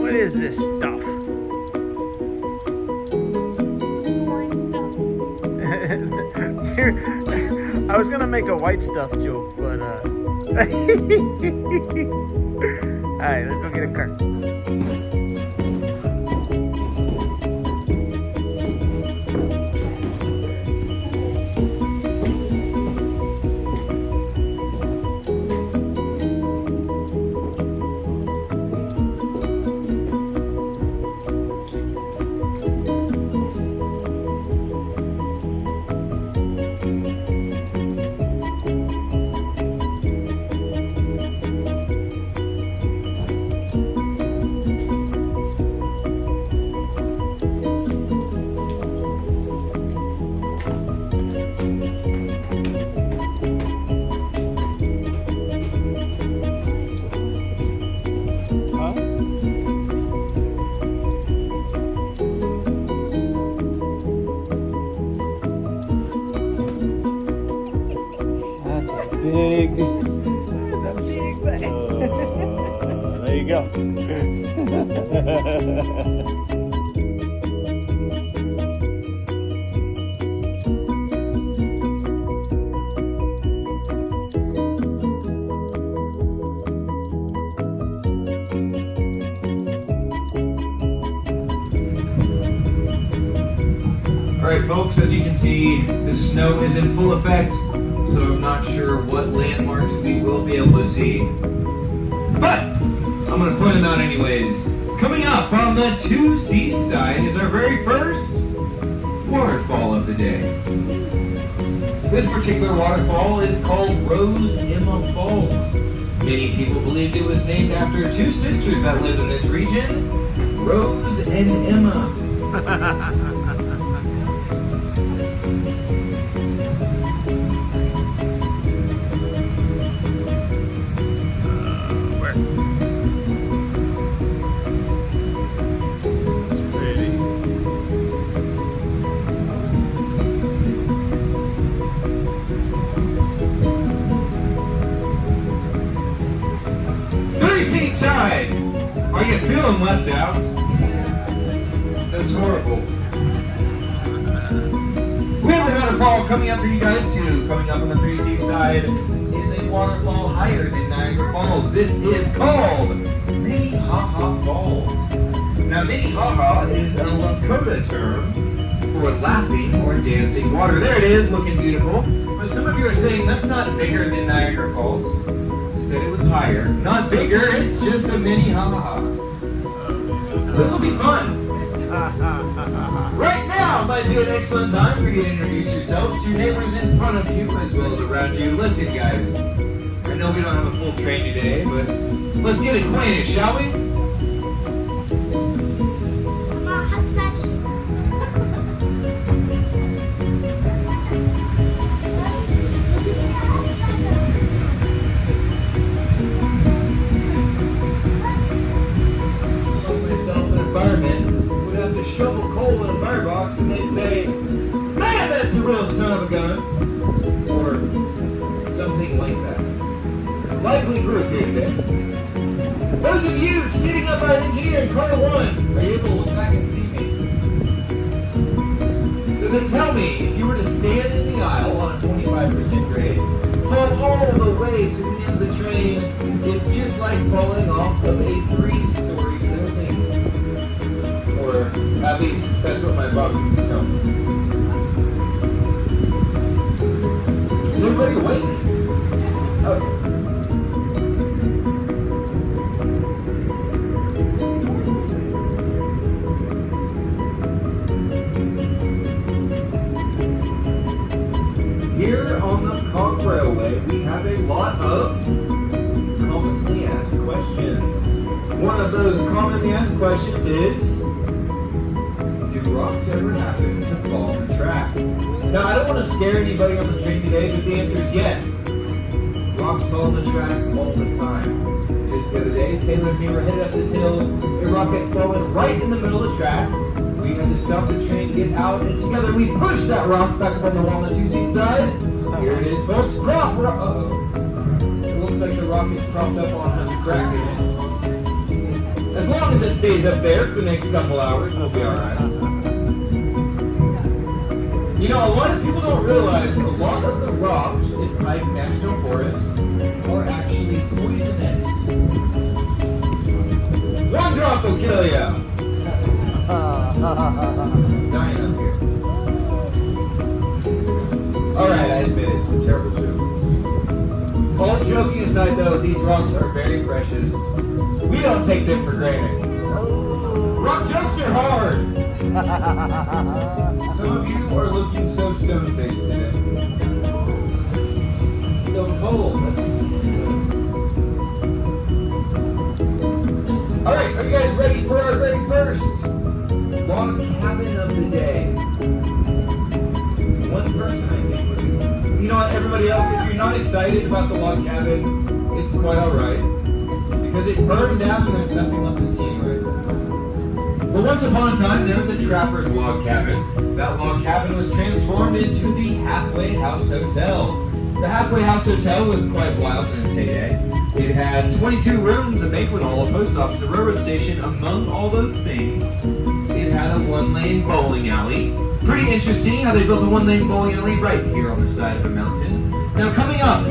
What is this stuff? I was gonna make a white stuff joke, but Alright, let's go get a car. Big. That's a big bag. There you go. Alright folks, as you can see, the snow is in full effect, so I'm not sure what landmarks we will be able to see. But I'm going to point them out anyways. Coming up on the two-seat side is our very first waterfall of the day. This particular waterfall is called Rose Emma Falls. Many people believed it was named after two sisters that lived in this region, Rose and Emma. Side. Are you feeling left out? That's horrible. We have a waterfall coming up for you guys too. Coming up on the three-seat side is a waterfall higher than Niagara Falls. This is called Minnehaha Falls. Now Minnehaha is a Lakota term for laughing or dancing water. There it is, looking beautiful. But some of you are saying that's not bigger than Niagara Falls. Said it was higher. Not bigger, it's just a Minnehaha. This will be fun. Right now might be an excellent time for you to introduce yourselves to your neighbors in front of you as well as around you. Listen guys, I know we don't have a full train today, but let's get acquainted, shall we? Shovel coal in a firebox and they'd say, man, that's a real son of a gun, or something like that. Lively group here today. Those of you sitting up our engineer in corner 1 are you able to look back and see me. So then tell me, if you were to stand in the aisle on a 25% grade, fall all the way to the end of the train, it's just like falling off of a 3-story building. Or at least that's what my boxes tell me. Is everybody awake? Okay. Here on the Conch Railway, we have a lot of commonly asked questions. One of those commonly asked questions is, do rocks ever happen to fall on the track? Now, I don't want to scare anybody on the train today, but the answer is yes. Rocks fall on the track all the time. Just the other day, Taylor and me were headed up this hill. A rock had fallen right in the middle of the track. We had to stop the train, get out, and together we pushed that rock back up on the wall on the two-seat side. Here it is, folks. Prop! Uh-oh. It looks like the rock is propped up on a crack in it. As long as it's stays up there for the next couple hours, we'll be alright. You know, a lot of people don't realize a lot of the rocks in Pike National Forest are actually poisonous. One drop will kill you. I'm dying up here. Alright, I admit it. It's a terrible joke. All joking aside though, these rocks are very precious. We don't take them for granted. Rock jokes are hard. Some of you are looking so stone-faced today. Stone cold. Alright, are you guys ready for our very first log cabin of the day? One person, I think. You know what, everybody else, if you're not excited about the log cabin, it's quite alright. Because it burned down and there's nothing left to see anyway. But once upon a time, there was a trapper's log cabin. That log cabin was transformed into the Halfway House Hotel. The Halfway House Hotel was quite wild in its heyday. It had 22 rooms, a banquet hall, a post office, a railroad station, among all those things. It had a one-lane bowling alley. Pretty interesting how they built a one-lane bowling alley right here on the side of a mountain. Now coming up,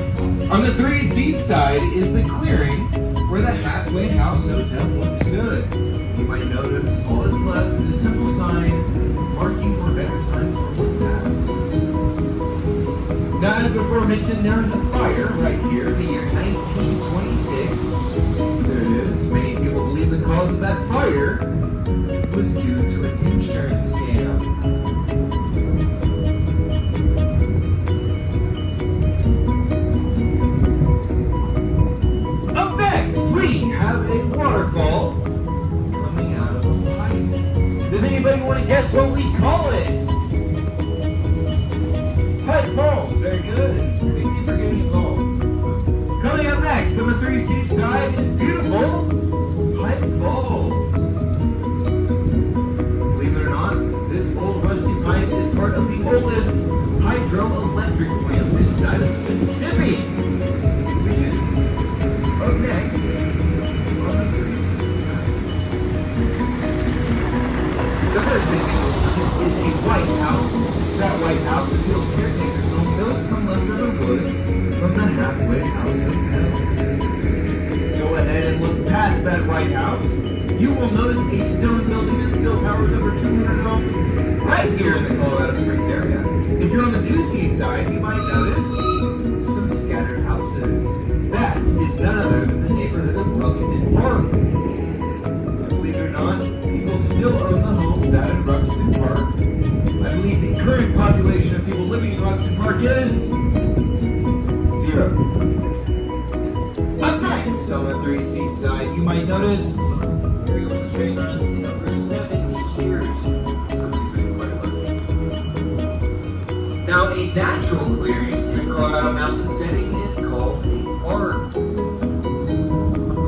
on the 3 seat side is the clearing where the Halfway House Hotel once stood. You might notice all that's left is a simple sign marking where better times were once at. Now, as before mentioned, there is a fire right here in the year 1926. There it is. Many people believe the cause of that fire was due to an insurance scam. Up next, we have a waterfall coming out of a pipe. Does anybody want to guess what we call it? Pipe Falls. Very good. Thank you for getting involved. Coming up next on the 3 seat side is beautiful Pipe Falls. Believe it or not, this old rusty pipe is part of the oldest hydroelectric plant this side of the Mississippi. Which is up next on the 3 seat side. The first thing is a White House. That White House is the old caretaker's home built from leftover wood from the Halfway House Hotel. Go ahead and look past that White House. You will notice a stone building that still powers over 200 homes right here in the Colorado Springs area. If you're on the 2 seat side, you might notice some scattered houses. That is none other than the neighborhood of Ruxton Park. Believe it or not, people still own the homes out in Ruxton Park. I believe the current population of people living in Ruxton Park is 0. Up next on the 3 seat side, you might notice here on the train runs for 70 years. Now, a natural clearing in a Colorado mountain setting is called a park. A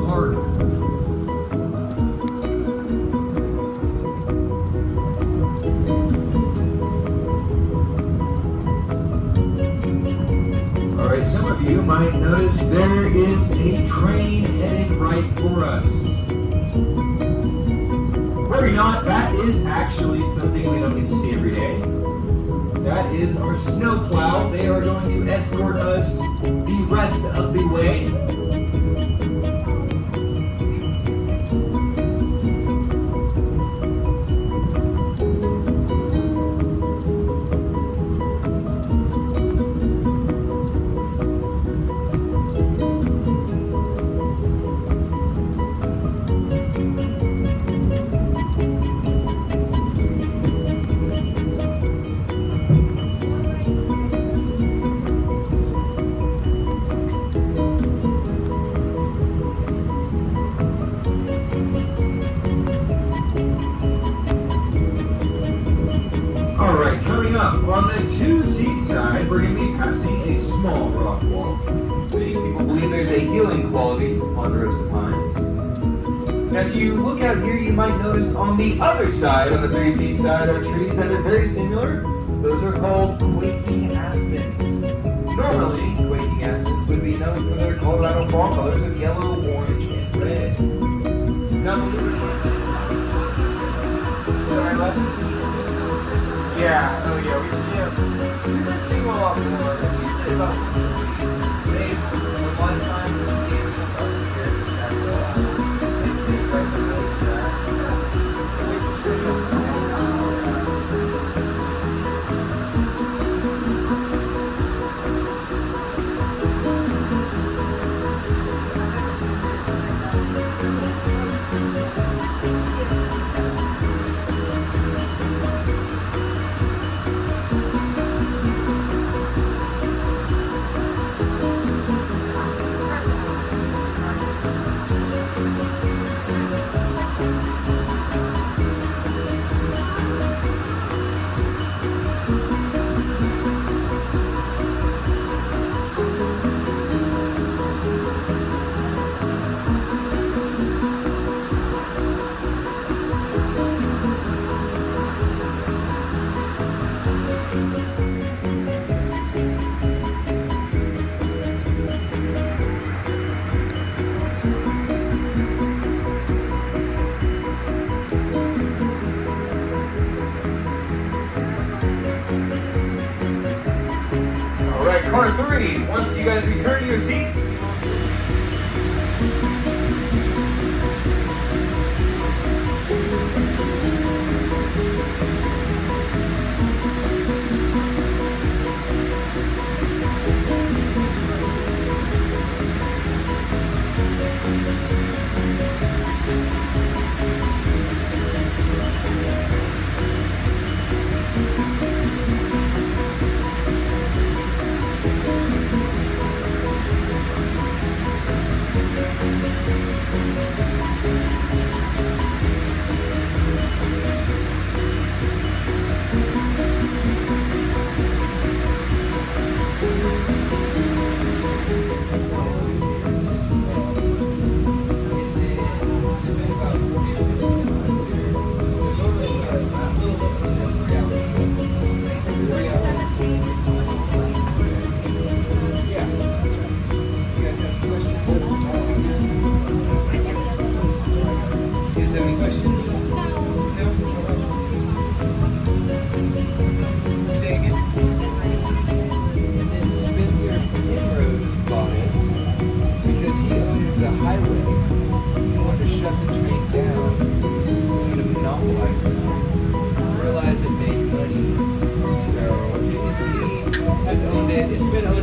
park. Alright, some of you might notice there is a train headed right for us. Worry not, that is actually something we don't get to see every day. That is our snowplow. They are going to escort us the rest of the way. Alright, coming up on the 2 seat side, we're going to be passing a small rock wall. Many people believe there's a healing quality to ponderosa pines. Now, if you look out here, you might notice on the other side, on the 3 seat side, are trees that are very similar. Those are called quaking aspens. Normally, quaking aspens would be known for their Colorado fall colors of yellow, orange, and red. Now, believe it or not, All right, car 3. Once you guys return to your seats,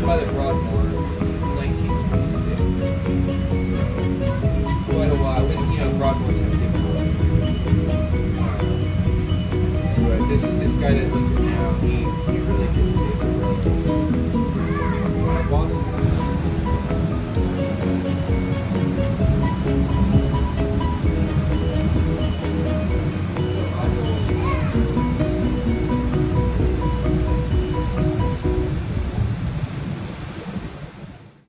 by the Broadmoor since 1926. So, quite a while. When, you know, Broadmoors have different. But this guy that lives it now, he really did save the road. My boss